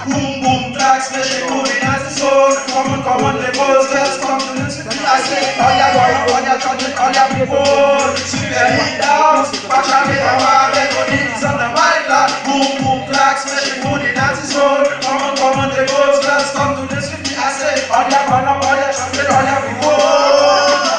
Boom, boom, black, special cooling as the soul. Come on, the boys, let's come to this. I say, all ya boy, all ya children, all ya people. Super hit down, watch out, get our melodies on the mic. Boom, boom, black, special cooling as the soul. Come on, the boys, let's come to this. I say, all ya boy, all ya children, all ya people.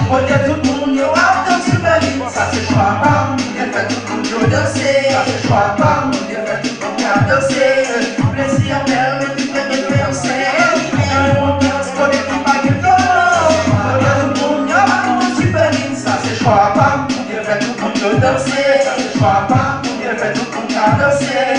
Porque todo mundo eu alto super lindo. Ça c'est choix pas, il fait tout le monde danser. Ça c'est choix pas, il fait tout le monde danser. Plaisir permet de faire danser. Un monde transporté qui pague le violon. Porque todo mundo eu alto super lindo. Ça c'est choix pas, il fait tout le monde danser. Ça c'est choix pas, il fait tout le monde danser. Ça c'est choix pas, il fait tout le monde danser.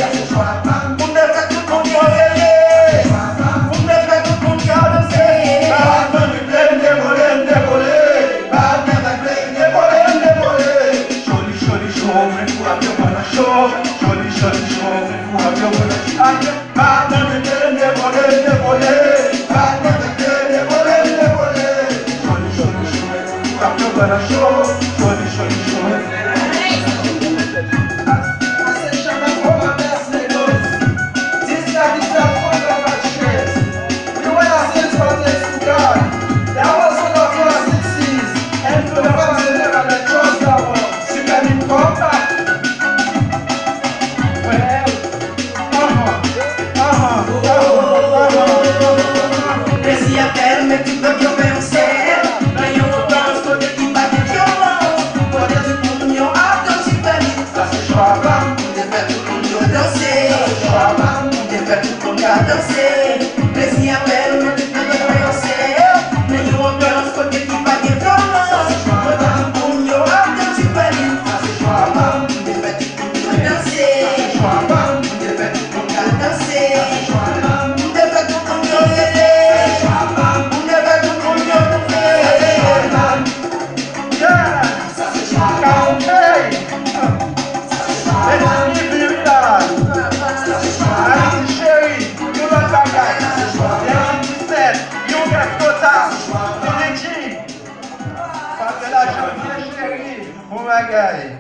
Bagaille.